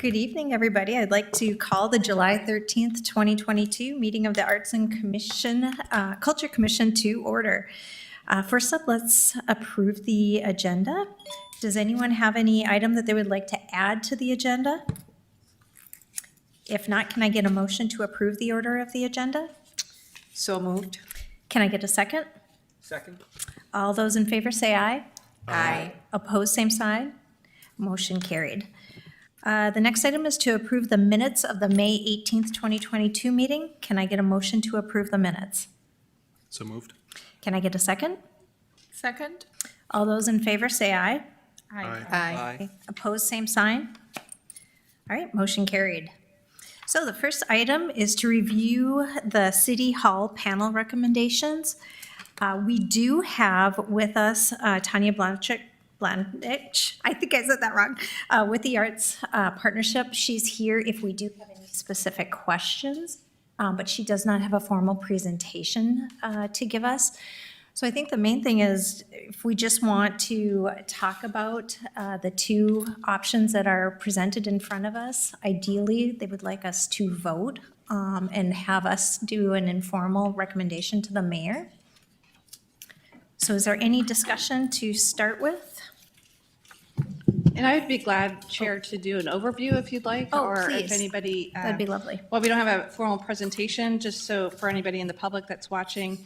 Good evening, everybody. I'd like to call the July 13th, 2022 meeting of the Arts and Culture Commission to order. First up, let's approve the agenda. Does anyone have any item that they would like to add to the agenda? If not, can I get a motion to approve the order of the agenda? So moved. Can I get a second? Second. All those in favor say aye. Aye. Opposed, same side. Motion carried. The next item is to approve the minutes of the May 18th, 2022 meeting. Can I get a motion to approve the minutes? So moved. Can I get a second? Second. All those in favor say aye. Aye. Opposed, same sign. All right, motion carried. So the first item is to review the City Hall panel recommendations. We do have with us Tanya Blanchik, I think I said that wrong, with the Arts Partnership. She's here if we do have any specific questions, but she does not have a formal presentation to give us. So I think the main thing is if we just want to talk about the two options that are presented in front of us, ideally they would like us to vote and have us do an informal recommendation to the mayor. So is there any discussion to start with? And I would be glad, Chair, to do an overview if you'd like. Oh, or please. if anybody. That'd be lovely. Well, we don't have a formal presentation, just so for anybody in the public that's watching.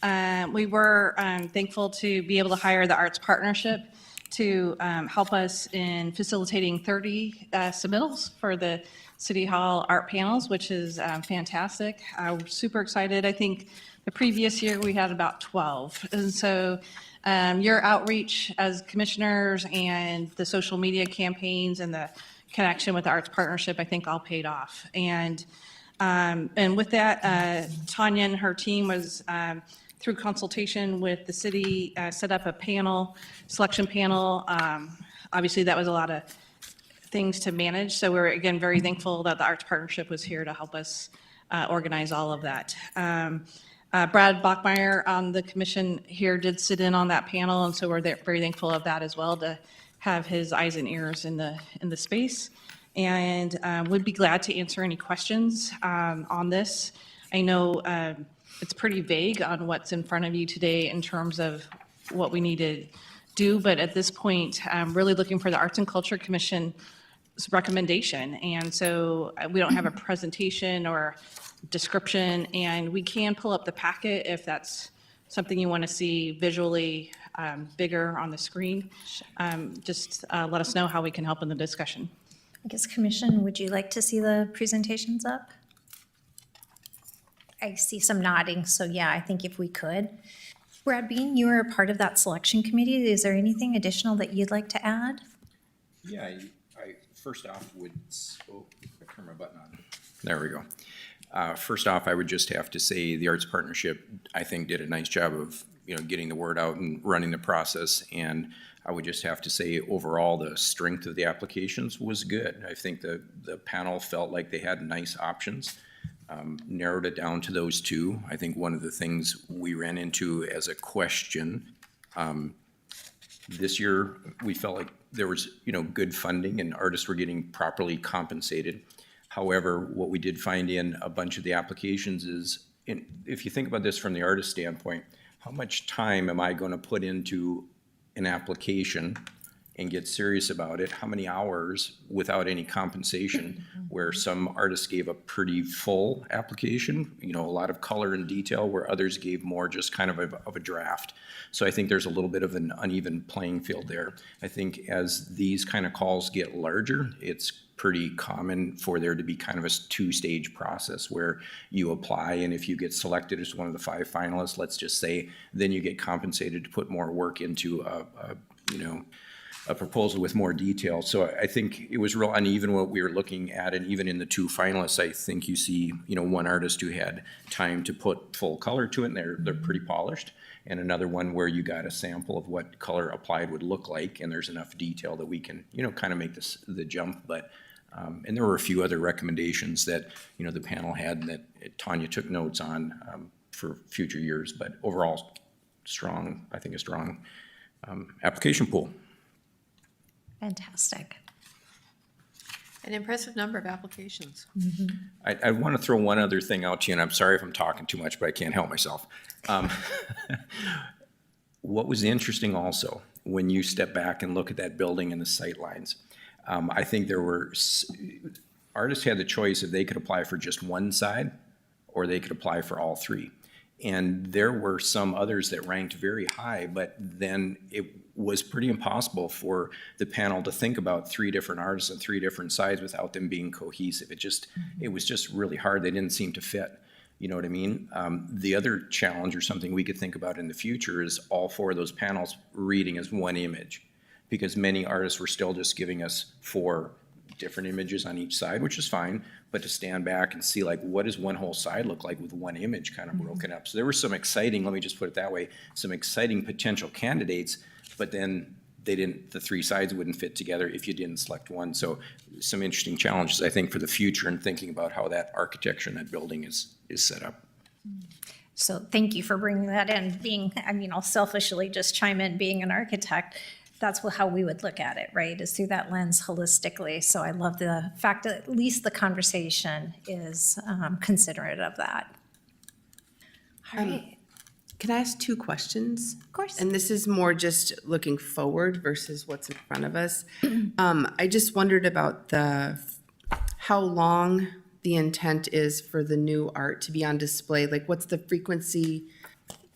We were thankful to be able to hire the Arts Partnership to help us in facilitating 30 submittals for the City Hall art panels, which is fantastic. We're super excited. I think the previous year we had about 12. And so your outreach as commissioners and the social media campaigns and the connection with the Arts Partnership, I think all paid off. And with that, Tanya and her team was, through consultation with the city, set up a panel, selection panel. Obviously, that was a lot of things to manage. So we're, again, very thankful that the Arts Partnership was here to help us organize all of that. Brad Bachmeyer on the commission here did sit in on that panel, and so we're very thankful of that as well, to have his eyes and ears in the space. And would be glad to answer any questions on this. I know it's pretty vague on what's in front of you today in terms of what we need to do, but at this point, I'm really looking for the Arts and Culture Commission's recommendation. And so we don't have a presentation or description, and we can pull up the packet if that's something you want to see visually bigger on the screen. Just let us know how we can help in the discussion. I guess, Commission, would you like to see the presentations up? I see some nodding, so yeah, I think if we could. Brad Bean, you were a part of that selection committee. Is there anything additional that you'd like to add? Yeah, I first off would, I turn my button on. There we go. First off, I would just have to say the Arts Partnership, I think, did a nice job of, getting the word out and running the process. And I would just have to say, overall, the strength of the applications was good. I think the panel felt like they had nice options. Narrowed it down to those two. I think one of the things we ran into as a question this year, we felt like there was, good funding and artists were getting properly compensated. However, what we did find in a bunch of the applications is, if you think about this from the artist standpoint, how much time am I going to put into an application and get serious about it? How many hours without any compensation? Where some artists gave a pretty full application, a lot of color and detail, where others gave more just kind of a draft. So I think there's a little bit of an uneven playing field there. I think as these kind of calls get larger, it's pretty common for there to be kind of a two-stage process where you apply, and if you get selected as one of the 5 finalists, let's just say, then you get compensated to put more work into a proposal with more detail. So I think it was real uneven what we were looking at, and even in the 2 finalists, I think you see, one artist who had time to put full color to it, and they're pretty polished, and another one where you got a sample of what color applied would look like, and there's enough detail that we can, kind of make the jump. But and there were a few other recommendations that, the panel had that Tanya took notes on for future years, but overall, I think a strong application pool. Fantastic. An impressive number of applications. I want to throw one other thing out to you, and I'm sorry if I'm talking too much, but I can't help myself. What was interesting also, when you step back and look at that building and the sight lines, I think there were, artists had the choice if they could apply for just one side or they could apply for all three. And there were some others that ranked very high, but then it was pretty impossible for the panel to think about three different artists on three different sides without them being cohesive. It was just really hard. They didn't seem to fit. You know what I mean? The other challenge or something we could think about in the future is all four of those panels reading as one image, because many artists were still just giving us 4 different images on each side, which is fine, but to stand back and see, like, what does one whole side look like with one image kind of broken up? So there were some exciting, let me just put it that way, some exciting potential candidates, but then the 3 sides wouldn't fit together if you didn't select one. So some interesting challenges, I think, for the future and thinking about how that architecture and that building is set up. So thank you for bringing that in. I'll selfishly just chime in, being an architect, that's how we would look at it, right? Is through that lens holistically. So I love the fact that at least the conversation is considerate of that. All right. Can I ask 2 questions? Of course. And this is more just looking forward versus what's in front of us. I just wondered about how long the intent is for the new art to be on display. Like, what's the frequency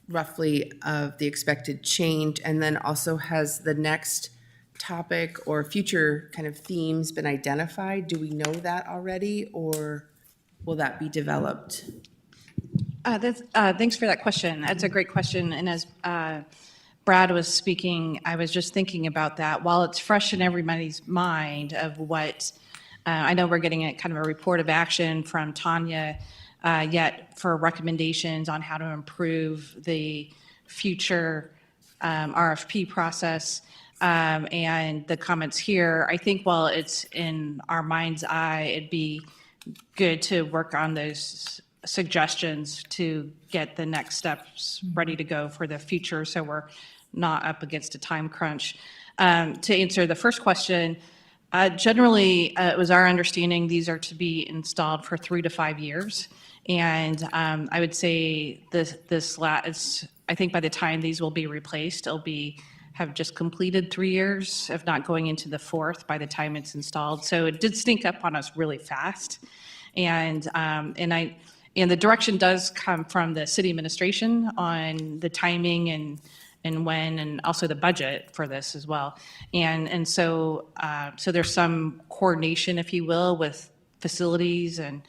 roughly of the expected change? And then also, has the next topic or future kind of themes been identified? Do we know that already, or will that be developed? Thanks for that question. That's a great question. And as Brad was speaking, I was just thinking about that. While it's fresh in everybody's mind of what, I know we're getting a kind of a report of action from Tanya, yet for recommendations on how to improve the future RFP process and the comments here, I think while it's in our mind's eye, it'd be good to work on those suggestions to get the next steps ready to go for the future, so we're not up against a time crunch. To answer the first question, generally, it was our understanding these are to be installed for 3 to 5 years. And I would say I think by the time these will be replaced, have just completed 3 years, if not going into the 4th by the time it's installed. So it did sneak up on us really fast. And the direction does come from the city administration on the timing and when, and also the budget for this as well. And so there's some coordination, if you will, with facilities and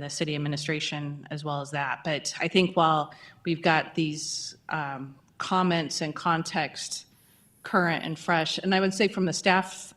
the city administration as well as that. But I think while we've got these comments and context current and fresh, and I would say from the staff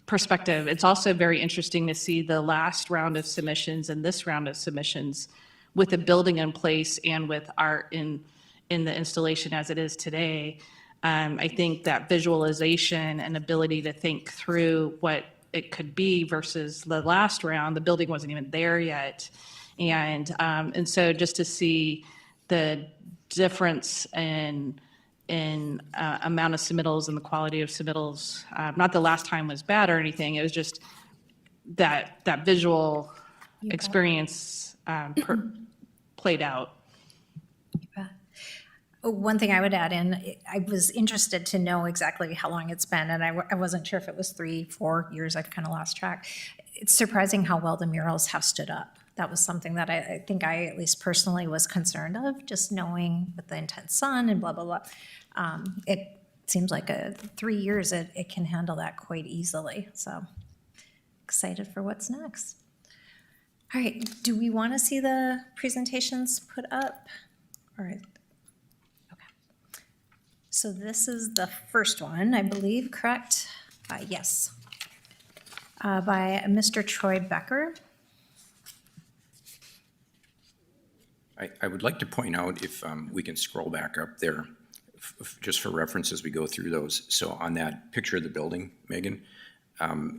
perspective, it's also very interesting to see the last round of submissions and this round of submissions with the building in place and with art in the installation as it is today. I think that visualization and ability to think through what it could be versus the last round, the building wasn't even there yet. And so just to see the difference in amount of submittals and the quality of submittals, not the last time was bad or anything, it was just that visual experience played out. One thing I would add in, I was interested to know exactly how long it's been, and I wasn't sure if it was 3-4 years. I've kind of lost track. It's surprising how well the murals have stood up. That was something that I think I, at least personally, was concerned of, just knowing with the intense sun and blah, blah, blah. It seems like 3 years, it can handle that quite easily. So excited for what's next. All right, do we want to see the presentations put up? All right. So this is the first one, I believe, correct? Yes. By Mr. Troy Becker. I would like to point out, if we can scroll back up there, just for reference as we go through those. So on that picture of the building, Megan,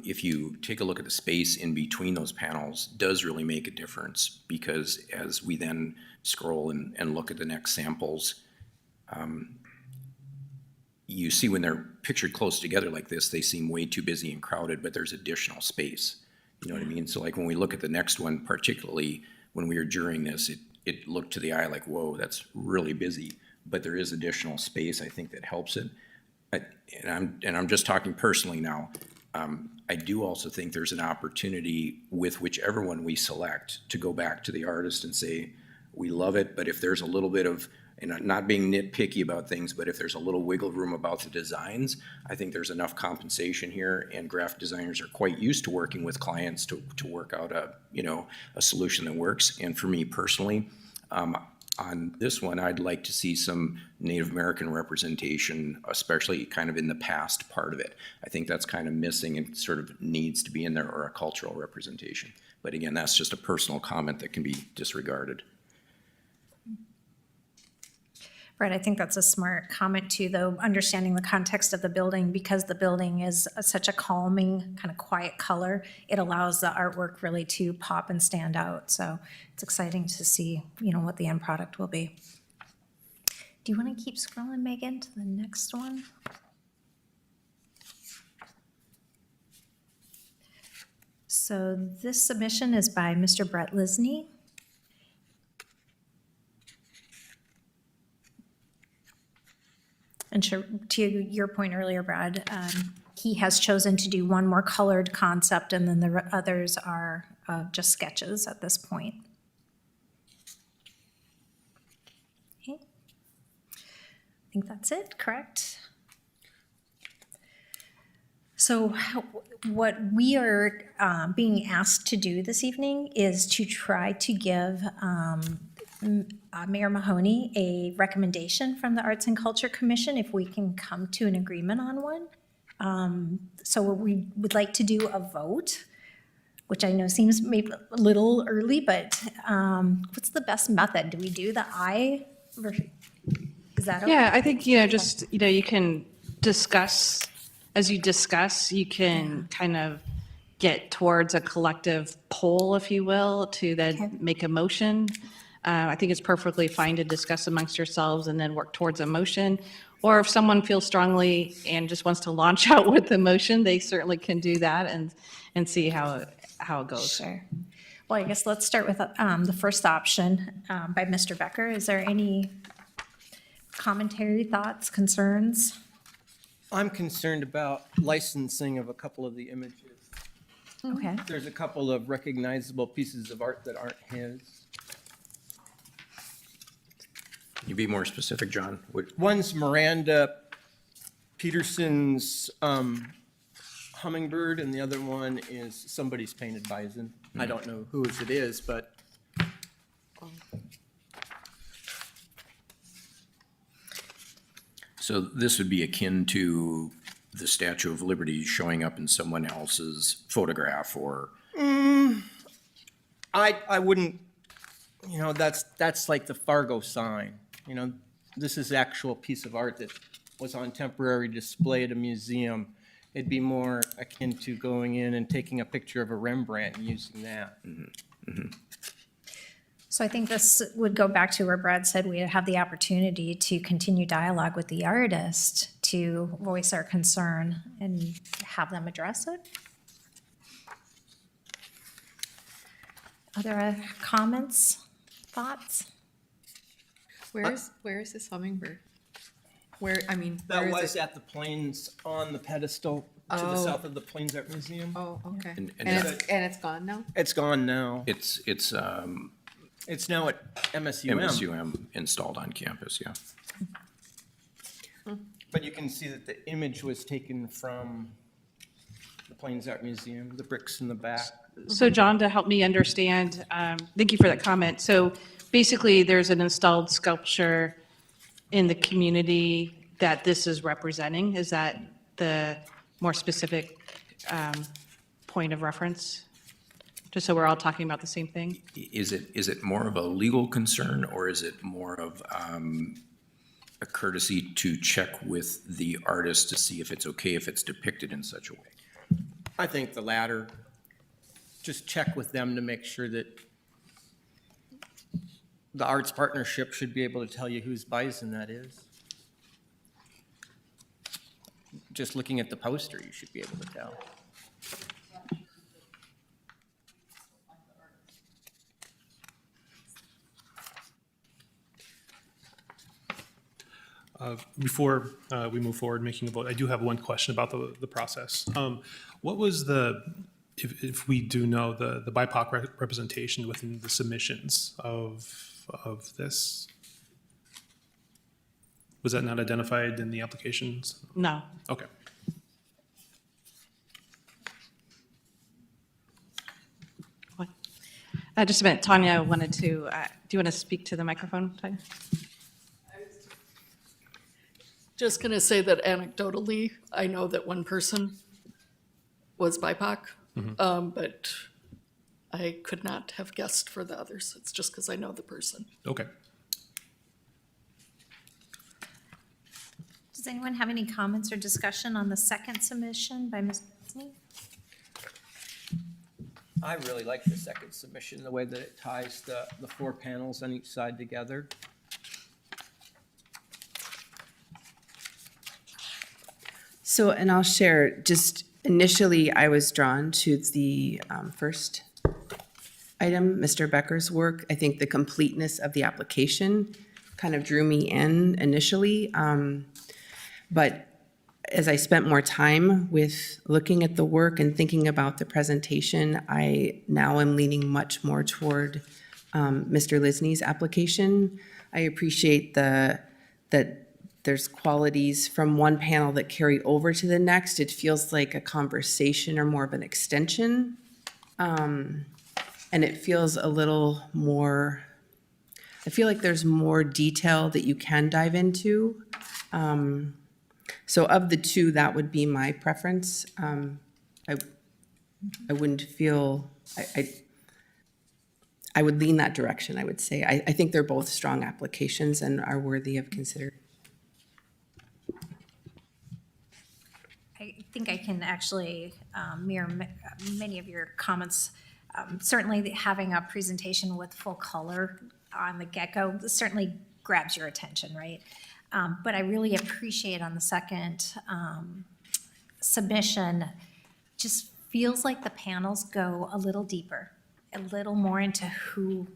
if you take a look at the space in between those panels, does really make a difference, because as we then scroll and look at the next samples, you see when they're pictured close together like this, they seem way too busy and crowded, but there's additional space. You know what I mean? So like when we look at the next one, particularly when we were during this, it looked to the eye like, whoa, that's really busy, but there is additional space, I think, that helps it. And I'm just talking personally now. I do also think there's an opportunity with whichever one we select to go back to the artist and say, we love it, but if there's a little bit of, and I'm not being nitpicky about things, but if there's a little wiggle room about the designs, I think there's enough compensation here, and graphic designers are quite used to working with clients to work out a solution that works. And for me personally, on this one, I'd like to see some Native American representation, especially kind of in the past part of it. I think that's kind of missing and sort of needs to be in there, or a cultural representation. But again, that's just a personal comment that can be disregarded. Right, I think that's a smart comment too, though, understanding the context of the building, because the building is such a calming, kind of quiet color. It allows the artwork really to pop and stand out. So it's exciting to see, what the end product will be. Do you want to keep scrolling, Megan, to the next one? So this submission is by Mr. Brett Lisney. And to your point earlier, Brad, he has chosen to do one more colored concept, and then the others are just sketches at this point. Okay. I think that's it, correct? So what we are being asked to do this evening is to try to give Mayor Mahoney a recommendation from the Arts and Culture Commission, if we can come to an agreement on one. So we would like to do a vote, which I know seems maybe a little early, but what's the best method? Do we do the aye version? Is that okay? Yeah, I think, you can discuss, as you discuss, you can kind of get towards a collective poll, if you will, to then make a motion. I think it's perfectly fine to discuss amongst yourselves and then work towards a motion. Or if someone feels strongly and just wants to launch out with the motion, they certainly can do that and see how it goes. Sure. Well, I guess let's start with the first option by Mr. Becker. Is there any commentary, thoughts, concerns? I'm concerned about licensing of a couple of the images. Okay. There's a couple of recognizable pieces of art that aren't his. Can you be more specific, John? One's Miranda Peterson's hummingbird, and the other one is somebody's painted bison. I don't know whose it is, but So this would be akin to the Statue of Liberty showing up in someone else's photograph, or? I wouldn't, that's like the Fargo sign. This is actual piece of art that was on temporary display at a museum. It'd be more akin to going in and taking a picture of a Rembrandt and using that. So I think this would go back to where Brad said we have the opportunity to continue dialogue with the artist to voice our concern and have them address it. Other comments, thoughts? Where is this hummingbird? Where That is was it? at the Plains on the pedestal to the Oh. south of the Plains Art Museum. Oh, okay. And And it's gone now? It's gone now. It's It's now at MSUM. MSUM installed on campus, yeah. But you can see that the image was taken from the Plains Art Museum, the bricks in the back. So John, to help me understand, thank you for that comment. So basically, there's an installed sculpture in the community that this is representing. Is that the more specific point of reference? Just so we're all talking about the same thing? Is it more of a legal concern, or is it more of a courtesy to check with the artist to see if it's okay if it's depicted in such a way? I think the latter. Just check with them to make sure that the arts partnership should be able to tell you whose bison that is. just looking at the poster, you should be able to tell. Before we move forward making a vote, I do have one question about the process. What was if we do know the BIPOC representation within the submissions of this? Was that not identified in the applications? No. Okay. What? Just a minute, Tanya wanted to, do you want to speak to the microphone, Tanya? Just going to say that anecdotally, I know that one person was BIPOC, but I could not have guessed for the others. It's just because I know the person. Okay. Does anyone have any comments or discussion on the second submission by Ms. Betsney? I really like the second submission, the way that it ties the 4 panels on each side together. So, and I'll share, just initially, I was drawn to the first item, Mr. Becker's work. I think the completeness of the application kind of drew me in initially. But as I spent more time with looking at the work and thinking about the presentation, I now am leaning much more toward Mr. Lisney's application. I appreciate that there's qualities from one panel that carry over to the next. It feels like a conversation or more of an extension. And it feels a little more, I feel like there's more detail that you can dive into. So of the 2, that would be my preference. I wouldn't feel, I would lean that direction, I would say. I think they're both strong applications and are worthy of consideration. I think I can actually mirror many of your comments. Certainly having a presentation with full color on the get-go certainly grabs your attention, right? But I really appreciate on the second submission, just feels like the panels go a little deeper, a little more into who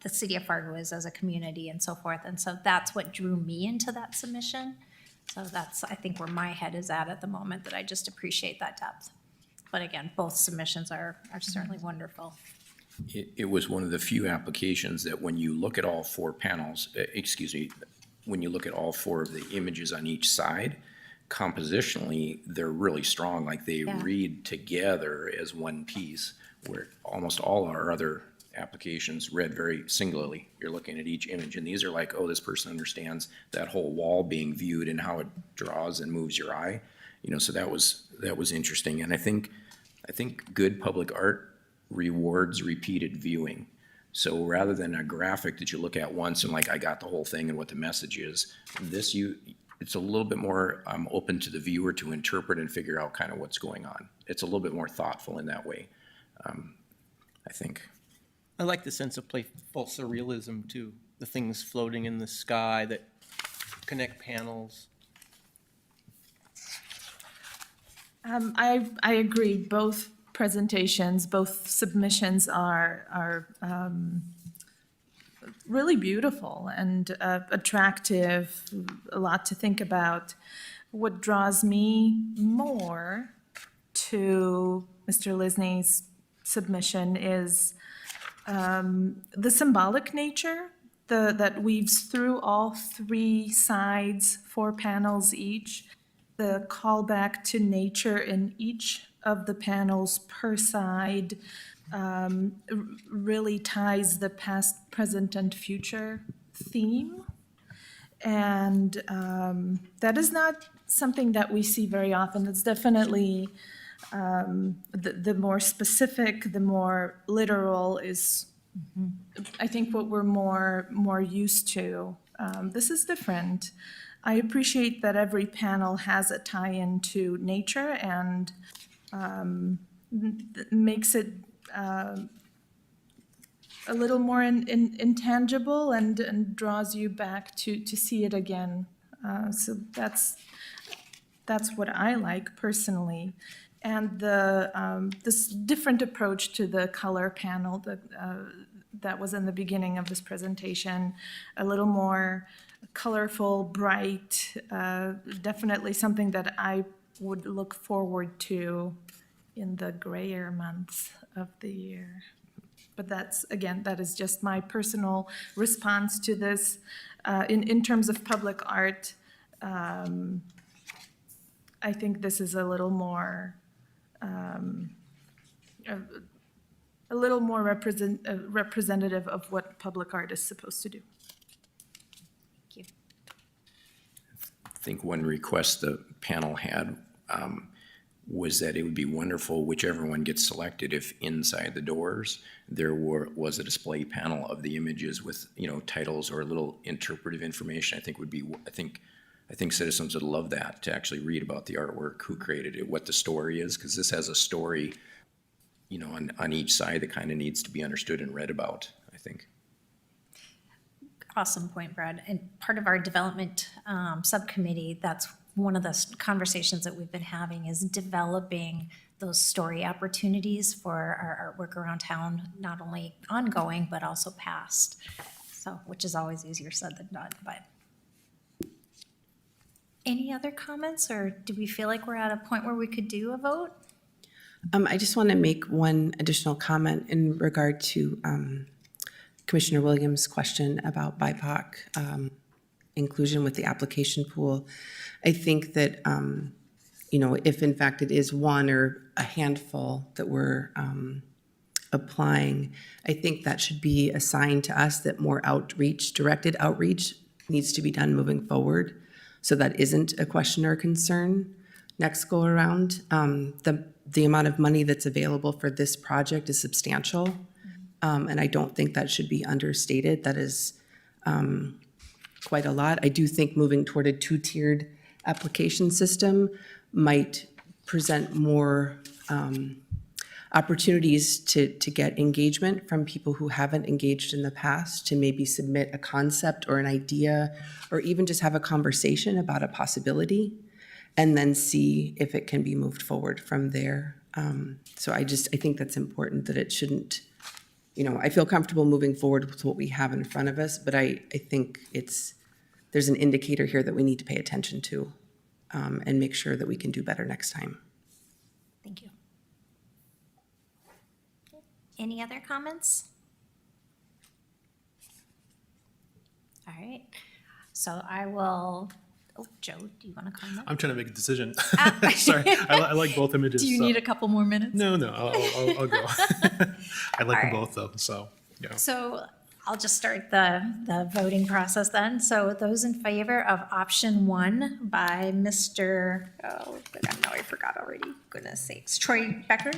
the city of Fargo is as a community and so forth. And so that's what drew me into that submission. So that's, I think, where my head is at the moment, that I just appreciate that depth. But again, both submissions are certainly wonderful. It was one of the few applications that when you look at all 4 panels, when you look at all 4 of the images on each side, compositionally, they're really strong. Like they read together as one piece, where almost all our other applications read very singularly. You're looking at each image, and these are like, oh, this person understands that whole wall being viewed and how it draws and moves your eye. So that was interesting. And I think good public art rewards repeated viewing. So rather than a graphic that you look at once and like, I got the whole thing and what the message is, it's a little bit more open to the viewer to interpret and figure out kind of what's going on. It's a little bit more thoughtful in that way, I think. I like the sense of playful surrealism too, the things floating in the sky that connect panels. I agree. Both presentations, both submissions are really beautiful and attractive, a lot to think about. What draws me more to Mr. Lisney's submission is the symbolic nature that weaves through all 3 sides, 4 panels each. The callback to nature in each of the panels per side really ties the past, present, and future theme. And that is not something that we see very often. It's definitely the more specific, the more literal is, I think, what we're more used to. This is different. I appreciate that every panel has a tie-in to nature and makes it a little more intangible and draws you back to see it again. So that's That's what I like personally. And this different approach to the color panel that was in the beginning of this presentation, a little more colorful, bright, definitely something that I would look forward to in the grayer months of the year. But that's, again, that is just my personal response to this. In terms of public art, I think this is a little more representative of what public art is supposed to do. I think one request the panel had was that it would be wonderful, whichever one gets selected, if inside the doors was a display panel of the images with, you know, titles or a little interpretive information. I think citizens would love that, to actually read about the artwork, who created it, what the story is, because this has a story, you know, on each side that kind of needs to be understood and read about, I think. Awesome point, Brad. And part of our development subcommittee, that's one of the conversations that we've been having, is developing those story opportunities for our artwork around town, not only ongoing, but also past. So, which is always easier said than done, but. Any other comments, or do we feel like we're at a point where we could do a vote? I just want to make one additional comment in regard to Commissioner Williams' question about BIPOC inclusion with the application pool. I think that, you know, if in fact it is one or a handful that we're applying, I think that should be assigned to us, that more outreach, directed outreach needs to be done moving forward. So that isn't a question or concern next go around. The amount of money that's available for this project is substantial. And I don't think that should be understated. That is quite a lot. I do think moving toward a two-tiered application system might present more opportunities to get engagement from people who haven't engaged in the past, to maybe submit a concept or an idea, or even just have a conversation about a possibility, and then see if it can be moved forward from there. So I think that's important, that it shouldn't, you know, I feel comfortable moving forward with what we have in front of us, but I think there's an indicator here that we need to pay attention to and make sure that we can do better next time. Thank you. Any other comments? All right, so I will, Joe, do you want to comment? I'm trying to make a decision. Sorry, I like both images. Do you so- need a couple more minutes? No, I'll go. I like them right. both though, so, yeah. So I'll just start the voting process then. So those in favor of option 1 by Mr., I forgot already, goodness sakes, Troy Becker?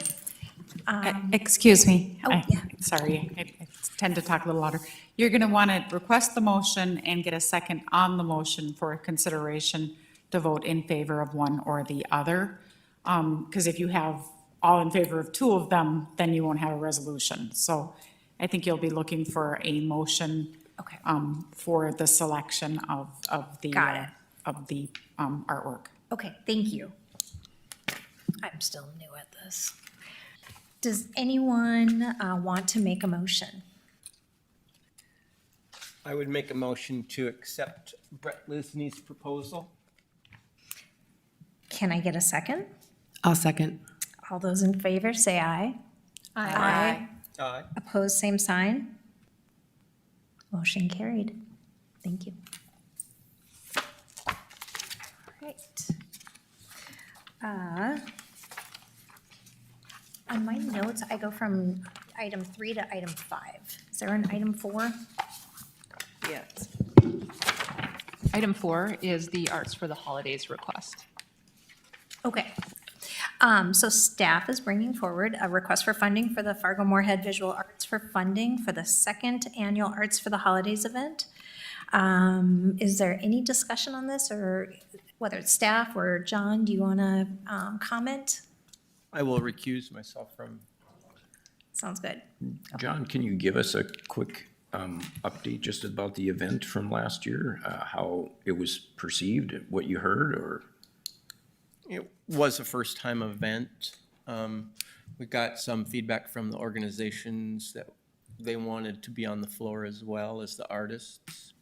Excuse me. Oh, yeah. Sorry, I tend to talk a little louder. You're going to want to request the motion and get a second on the motion for consideration to vote in favor of one or the other. Because if you have all in favor of 2 of them, then you won't have a resolution. So I think you'll be looking for a motion Okay. for the selection of the Got it. Artwork. Okay, thank you. I'm still new at this. Does anyone want to make a motion? I would make a motion to accept Brett Lisney's proposal. Can I get a second? I'll second. All those in favor, say aye. Aye. Aye. Opposed, same sign. Motion carried. Thank you. All right. On my notes, I go from item 3 to item 5. Is there an item 4? Yes. Item 4 is the Arts for the Holidays request. Okay. So staff is bringing forward a request for funding for the Fargo Moorhead Visual Arts for funding for the 2nd annual Arts for the Holidays event. Is there any discussion on this, or whether it's staff or John, do you want to comment? I will recuse myself from. Sounds good. John, can you give us a quick update just about the event from last year? How it was perceived, what you heard, or? It was a first-time event. We got some feedback from the organizations that they wanted to be on the floor as well as the artists.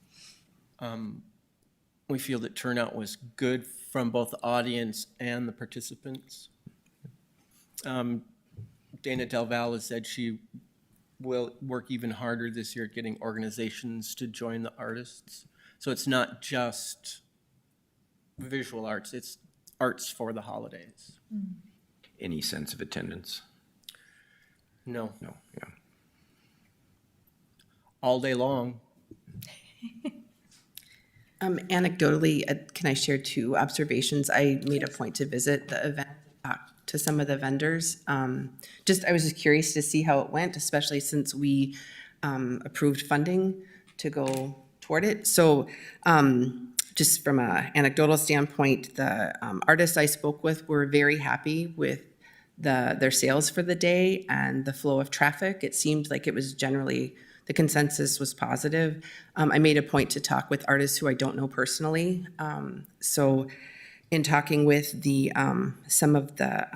We feel that turnout was good from both the audience and the participants. Dana Del Valle has said she will work even harder this year at getting organizations to join the artists. So it's not just visual arts, it's arts for the holidays. Any sense of attendance? No, No, yeah. all day long. Anecdotally, can I share two observations? I made a point to visit the event, talk to some of the vendors. I was just curious to see how it went, especially since we approved funding to go toward it. So just from an anecdotal standpoint, the artists I spoke with were very happy with their sales for the day and the flow of traffic. It seemed like it was generally, the consensus was positive. I made a point to talk with artists who I don't know personally. So in talking with some of the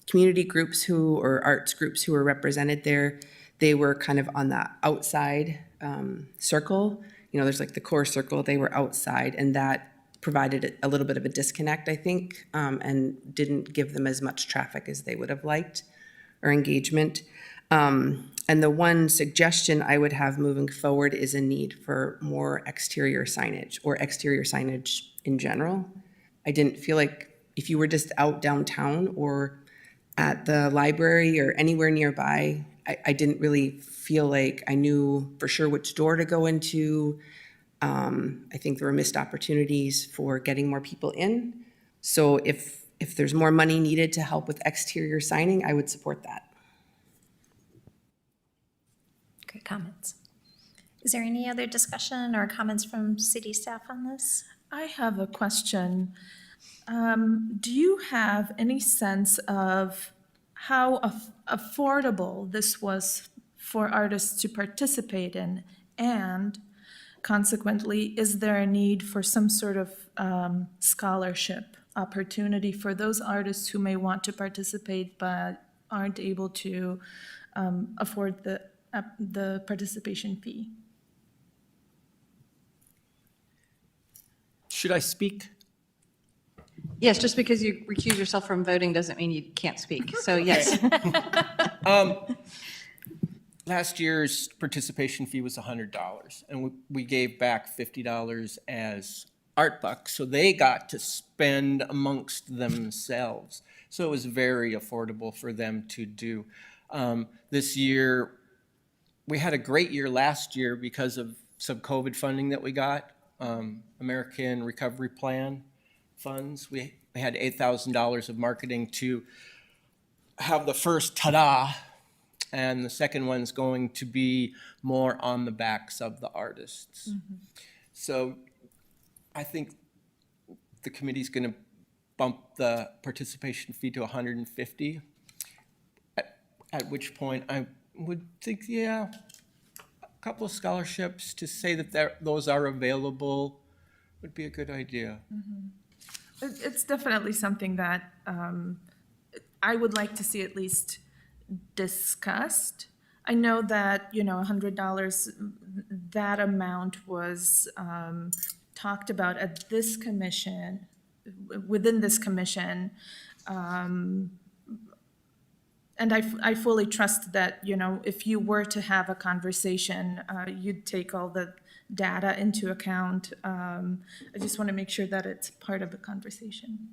community groups or arts groups who were represented there, they were kind of on the outside circle. You know, there's like the core circle, they were outside, and that provided a little bit of a disconnect, I think, and didn't give them as much traffic as they would have liked or engagement. And the one suggestion I would have moving forward is a need for more exterior signage or exterior signage in general. I didn't feel like if you were just out downtown or at the library or anywhere nearby, I didn't really feel like I knew for sure which door to go into. I think there were missed opportunities for getting more people in. So if there's more money needed to help with exterior signing, I would support that. Great comments. Is there any other discussion or comments from city staff on this? I have a question. Do you have any sense of how affordable this was for artists to participate in? And consequently, is there a need for some sort of scholarship opportunity for those artists who may want to participate but aren't able to afford the participation fee? Should I speak? Yes, just because you recuse yourself from voting doesn't mean you can't speak. So yes. Last year's participation fee was $100, and we gave back $50 as art bucks, so they got to spend amongst themselves. So it was very affordable for them to do. This year, we had a great year last year because of some COVID funding that we got, American Recovery Plan funds. We had $8,000 of marketing to have the first ta-da, and the second one's going to be more on the backs of the artists. Mm-hmm. So I think the committee's going to bump the participation fee to $150, at which point I would think, yeah, a couple of scholarships to say that those are available would be a good idea. Mm-hmm. It's definitely something that I would like to see at least discussed. I know that, $100, that amount was talked about at this commission, within this commission. And I fully trust that, if you were to have a conversation, you'd take all the data into account. I just want to make sure that it's part of the conversation.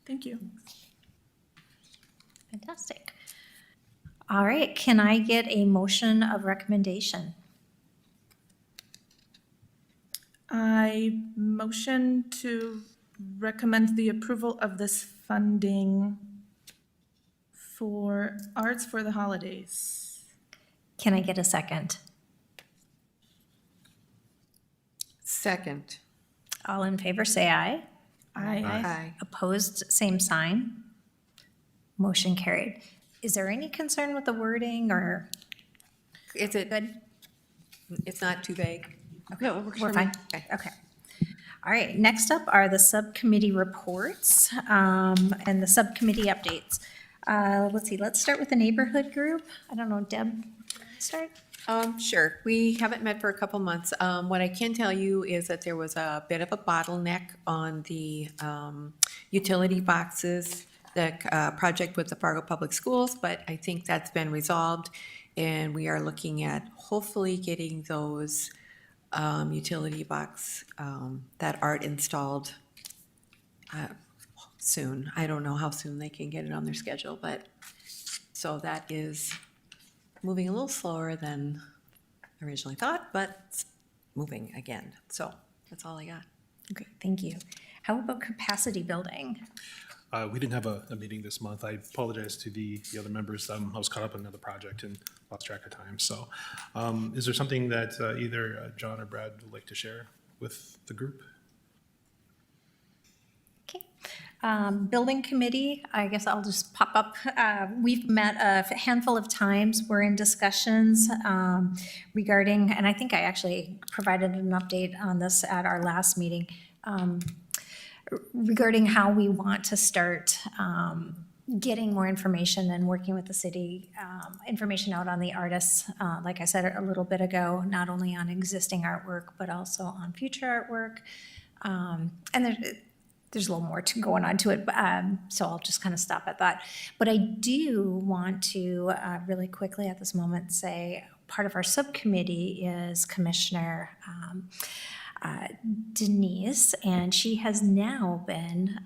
Thank you. Fantastic. All right, can I get a motion of recommendation? I motion to recommend the approval of this funding for Arts for the Holidays. Can I get a second? Second. All in favor, say aye. Aye. Opposed, same sign. Motion carried. Is there any concern with the wording or Is it, good? it's not too vague? No, it works We're for me. fine. Okay. All right, next up are the subcommittee reports and the subcommittee updates. Let's see, let's start with the neighborhood group. I don't know, Deb, start? Sure. We haven't met for a couple months. What I can tell you is that there was a bit of a bottleneck on the utility boxes, the project with the Fargo Public Schools, but I think that's been resolved. And we are looking at hopefully getting those utility box, that art installed soon. I don't know how soon they can get it on their schedule, but so that is moving a little slower than originally thought, but it's moving again. So that's all I got. Okay, thank you. How about capacity building? We didn't have a meeting this month. I apologize to the other members. I was caught up in another project and lost track of time. So is there something that either John or Brad would like to share with the group? Okay. Building committee, I guess I'll just pop up. We've met a handful of times. We're in discussions regarding, and I think I actually provided an update on this at our last meeting, regarding how we want to start getting more information and working with the city, information out on the artists, like I said a little bit ago, not only on existing artwork, but also on future artwork. And there's a little more going on to it, so I'll just kind of stop at that. But I do want to really quickly at this moment say part of our subcommittee is Commissioner Denise, and she has now been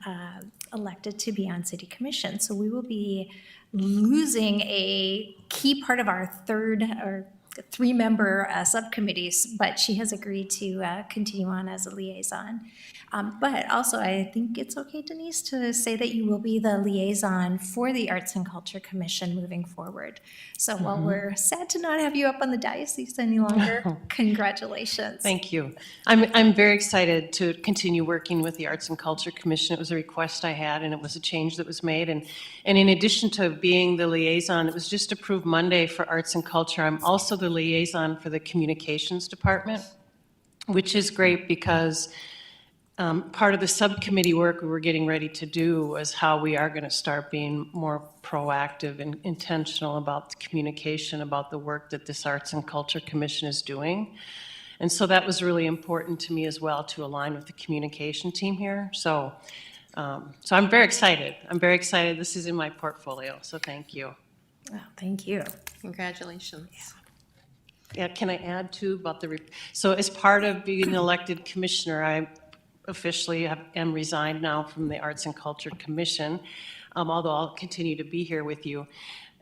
elected to be on city commission. So we will be losing a key part of our third or three-member subcommittees, but she has agreed to continue on as a liaison. But also, I think it's okay, Denise, to say that you will be the liaison for the Arts and Culture Commission moving forward. So while we're sad to not have you up on the diocese any longer, congratulations. Thank you. I'm very excited to continue working with the Arts and Culture Commission. It was a request I had, and it was a change that was made. And in addition to being the liaison, it was just approved Monday for Arts and Culture. I'm also the liaison for the Communications Department, which is great because part of the subcommittee work we were getting ready to do was how we are going to start being more proactive and intentional about the communication about the work that this Arts and Culture Commission is doing. And so that was really important to me as well, to align with the communication team here. So I'm very excited. I'm very excited. This is in my portfolio, so thank you. Well, thank you. Congratulations. Yeah, can I add too about so as part of being elected commissioner, I officially am resigned now from the Arts and Culture Commission, although I'll continue to be here with you.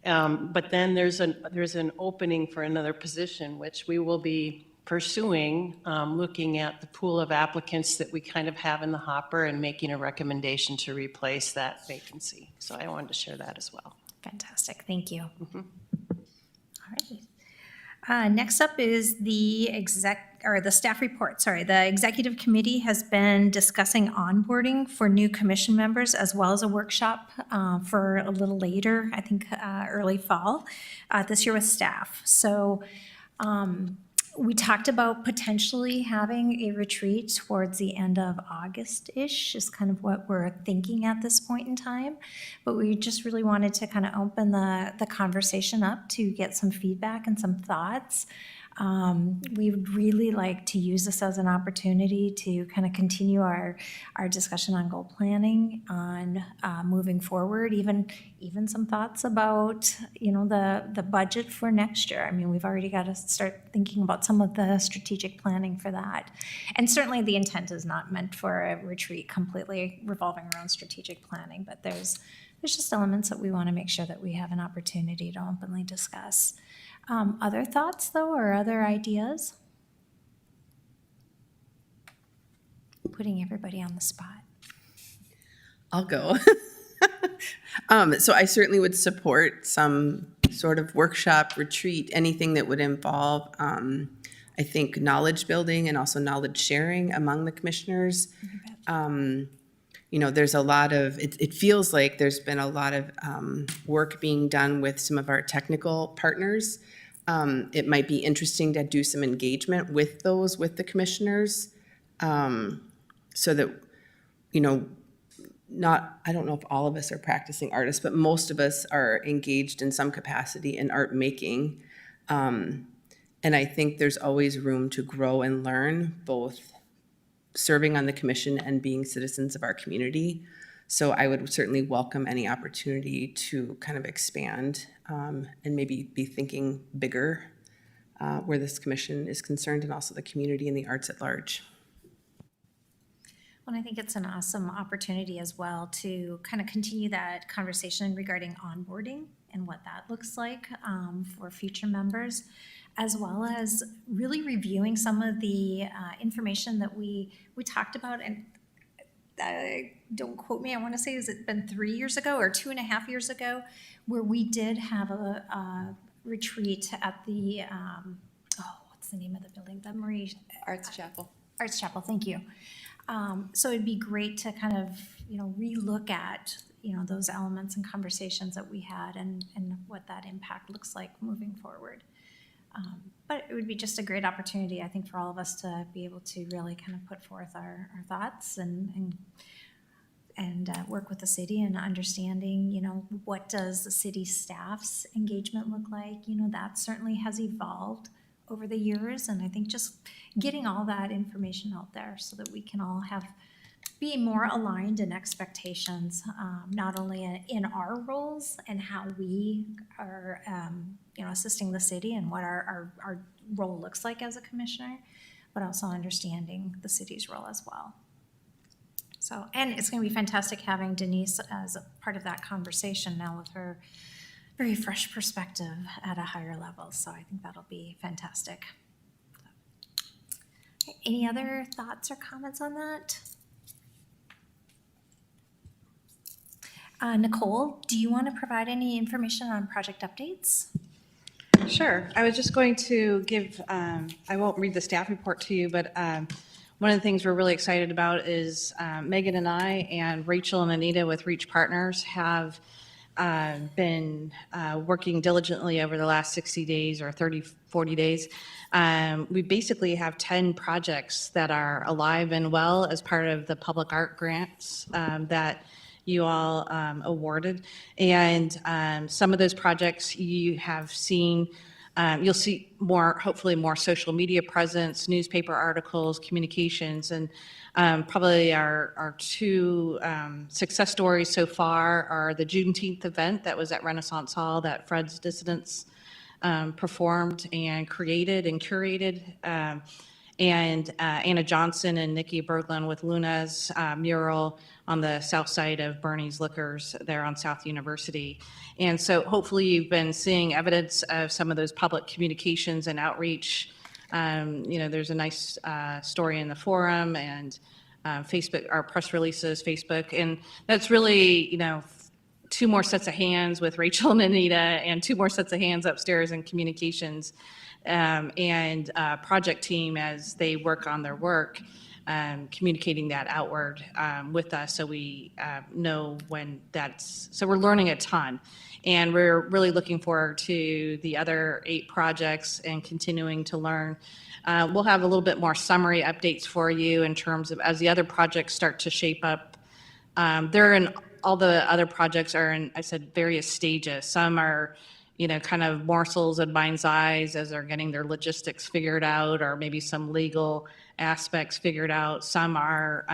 But then there's an opening for another position, which we will be pursuing, looking at the pool of applicants that we kind of have in the hopper and making a recommendation to replace that vacancy. So I wanted to share that as well. Fantastic, thank you. All right. Next up is the staff report, sorry. The executive committee has been discussing onboarding for new commission members as well as a workshop for a little later, I think early fall, this year with staff. So we talked about potentially having a retreat towards the end of August-ish is kind of what we're thinking at this point in time. But we just really wanted to kind of open the conversation up to get some feedback and some thoughts. We would really like to use this as an opportunity to kind of continue our discussion on goal planning, on moving forward, even some thoughts about, the budget for next year. I mean, we've already got to start thinking about some of the strategic planning for that. And certainly the intent is not meant for a retreat completely revolving around strategic planning, but there's just elements that we want to make sure that we have an opportunity to openly discuss. Other thoughts, though, or other ideas? Putting everybody on the spot. I'll go. So I certainly would support some sort of workshop, retreat, anything that would involve, I think, knowledge building and also knowledge sharing among the commissioners. There's a lot of, it feels like there's been a lot of work being done with some of our technical partners. It might be interesting to do some engagement with the commissioners. so that, you know, not, I don't know if all of us are practicing artists, but most of us are engaged in some capacity in art making. And I think there's always room to grow and learn, both serving on the commission and being citizens of our community. So I would certainly welcome any opportunity to kind of expand and maybe be thinking bigger where this commission is concerned, and also the community and the arts at large. Well, I think it's an awesome opportunity as well to kind of continue that conversation regarding onboarding and what that looks like for future members, as well as really reviewing some of the information that we talked about. And don't quote me, I want to say, has it been 3 years ago or 2.5 years ago, where we did have a retreat at the, what's the name of the building? The Marie Arts Chapel. Arts Chapel, thank you. So it'd be great to kind of, relook at, those elements and conversations that we had and what that impact looks like moving forward. But it would be just a great opportunity, I think, for all of us to be able to really kind of put forth our thoughts and work with the city and understanding, what does the city staff's engagement look like? That certainly has evolved over the years, and I think just getting all that information out there so that we can all be more aligned in expectations, not only in our roles and how we are, assisting the city and what our role looks like as a commissioner, but also understanding the city's role as well. So, and it's going to be fantastic having Denise as a part of that conversation now with her very fresh perspective at a higher level. So I think that'll be fantastic. Any other thoughts or comments on that? Nicole, do you want to provide any information on project updates? Sure. I was just going to give, I won't read the staff report to you, but one of the things we're really excited about is Megan and I and Rachel and Anita with Reach Partners have been working diligently over the last 60 days or 30, 40 days. We basically have 10 projects that are alive and well as part of the public art grants that you all awarded. And some of those projects you have seen, you'll see more, hopefully more social media presence, newspaper articles, communications, and probably our two success stories so far are the Juneteenth event that was at Renaissance Hall that Fred's Dissidents performed and created and curated, and Anna Johnson and Nikki Berglund with Luna's mural on the south side of Bernie's Liquors there on South University. And so hopefully you've been seeing evidence of some of those public communications and outreach. There's a nice story in the forum and Facebook, our press releases, Facebook, and that's really, two more sets of hands with Rachel and Anita and two more sets of hands upstairs in communications and project team as they work on their work, communicating that outward with us so we know when so we're learning a ton. And we're really looking forward to the other 8 projects and continuing to learn. We'll have a little bit more summary updates for you in terms of as the other projects start to shape up. All the other projects are in, I said, various stages. Some are, kind of morsels in mind's eyes as they're getting their logistics figured out, or maybe some legal aspects figured out. Some are,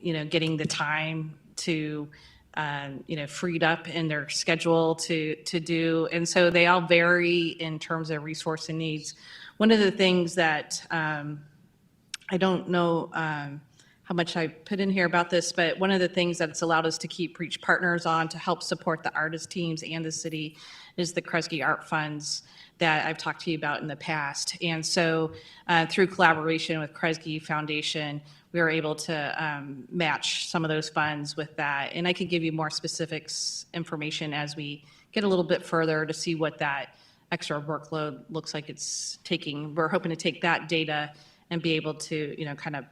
getting the time to, freed up in their schedule to do. And so they all vary in terms of resource and needs. One of the things that I don't know how much I put in here about this, but one of the things that it's allowed us to keep Reach Partners on to help support the artist teams and the city is the Kresge Art Funds that I've talked to you about in the past. And so through collaboration with Kresge Foundation, we were able to match some of those funds with that. And I could give you more specifics information as we get a little bit further to see what that extra workload looks like it's taking. We're hoping to take that data and be able to, kind of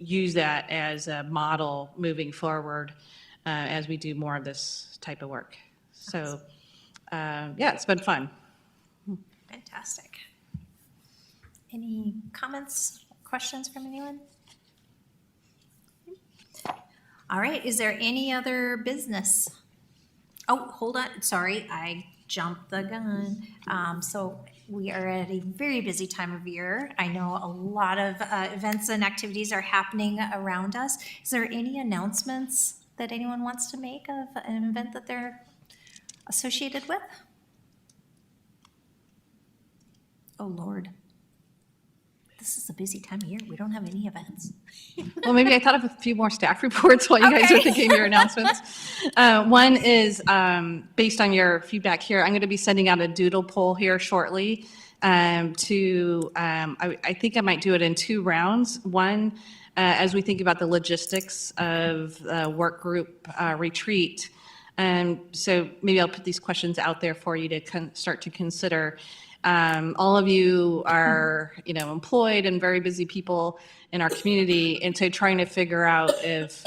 use that as a model moving forward as we do more of this type of work. So, it's been fun. Fantastic. Any comments, questions from anyone? All right, is there any other business? Oh, hold on, sorry, I jumped the gun. So we are at a very busy time of year. I know a lot of events and activities are happening around us. Is there any announcements that anyone wants to make of an event that they're associated with? Oh, Lord. This is a busy time of year. We don't have any events. Well, maybe I thought of a few more staff reports while you guys were Okay. thinking of your announcements. One is, based on your feedback here, I'm going to be sending out a doodle poll here shortly I think I might do it in 2 rounds. One, as we think about the logistics of the work group retreat. So maybe I'll put these questions out there for you to start to consider. All of you are, employed and very busy people in our community, and so trying to figure out if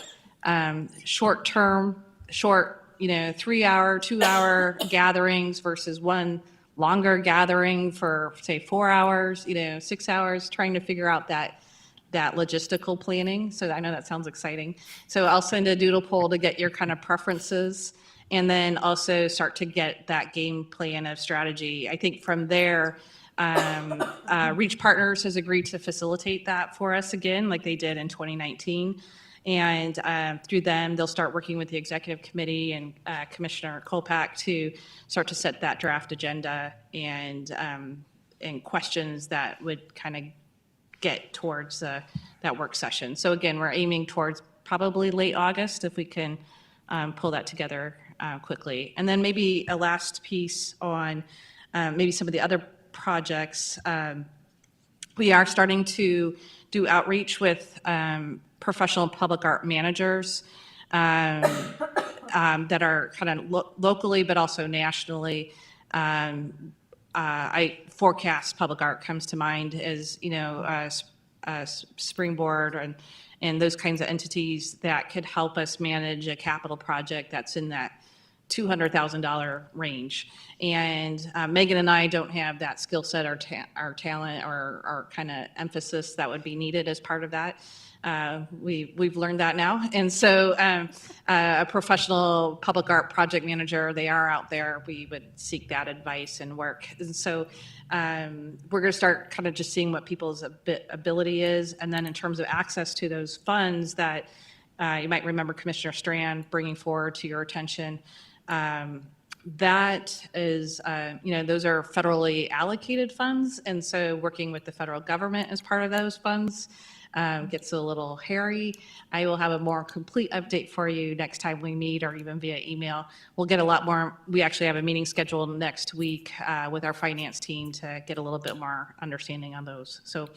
short, 3-hour, 2-hour gatherings versus one longer gathering for, say, 4 hours, 6 hours, trying to figure out that logistical planning. So I know that sounds exciting. So I'll send a doodle poll to get your kind of preferences, and then also start to get that game plan of strategy. I think from there, Reach Partners has agreed to facilitate that for us again, like they did in 2019. And through them, they'll start working with the executive committee and Commissioner Kolpak to start to set that draft agenda and questions that would kind of get towards that work session. So again, we're aiming towards probably late August if we can pull that together quickly. And then maybe a last piece on maybe some of the other projects. We are starting to do outreach with professional public art managers that are kind of locally but also nationally. Forecast Public Art comes to mind as, Springboard and those kinds of entities that could help us manage a capital project that's in that $200,000 range. And Megan and I don't have that skill set or talent or kind of emphasis that would be needed as part of that. We've learned that now. And so a professional public art project manager, they are out there. We would seek that advice and work. And so we're going to start kind of just seeing what people's ability is. And then in terms of access to those funds that you might remember Commissioner Strand bringing forward to your attention, that is, those are federally allocated funds. And so working with the federal government as part of those funds gets a little hairy. I will have a more complete update for you next time we meet, or even via email. We'll get a lot more. We actually have a meeting scheduled next week with our finance team to get a little bit more understanding on those. So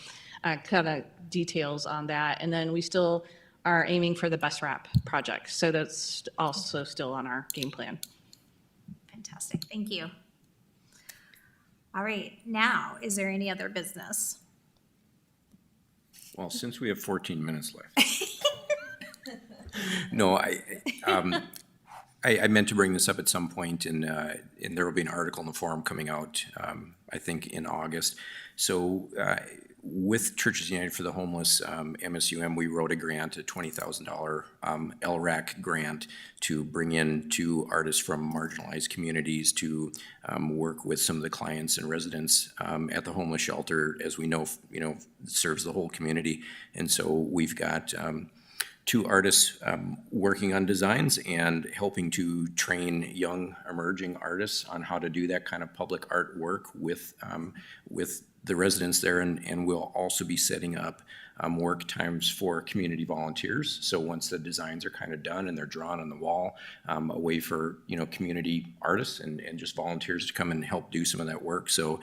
kind of details on that. And then we still are aiming for the bus wrap project. So that's also still on our game plan. Fantastic, thank you. All right, now, is there any other business? Well, since we have 14 minutes left. No, I meant to bring this up at some point, and there will be an article in the forum coming out, I think, in August. So with Churches United for the Homeless, MSUM, we wrote a grant, a $20,000 LRAC grant to bring in 2 artists from marginalized communities to work with some of the clients and residents at the homeless shelter, as we know, serves the whole community. And so we've got 2 artists working on designs and helping to train young emerging artists on how to do that kind of public art work with the residents there, and we'll also be setting up work times for community volunteers. So once the designs are kind of done and they're drawn on the wall, a way for community artists and just volunteers to come and help do some of that work. So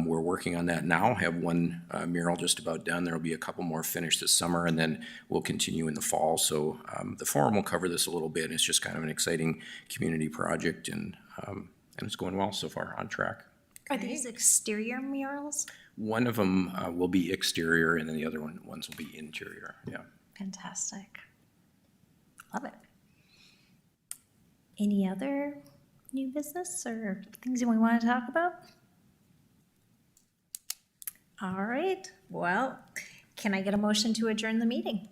we're working on that now. Have one mural just about done. There'll be a couple more finished this summer, and then we'll continue in the fall. So the forum will cover this a little bit. It's just kind of an exciting community project, and it's going well so far, on track. Are these exterior murals? One of them will be exterior, and then the other ones will be interior. Yeah. Fantastic. Love it. Any other new business or things we want to talk about? All right. Well, Can I get a motion to adjourn the meeting?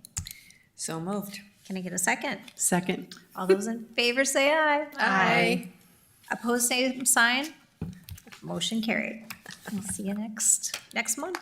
So moved. Can I get a second? Second. All those in favor say aye. Aye. Opposed, same sign. Motion carried. We'll see you next month.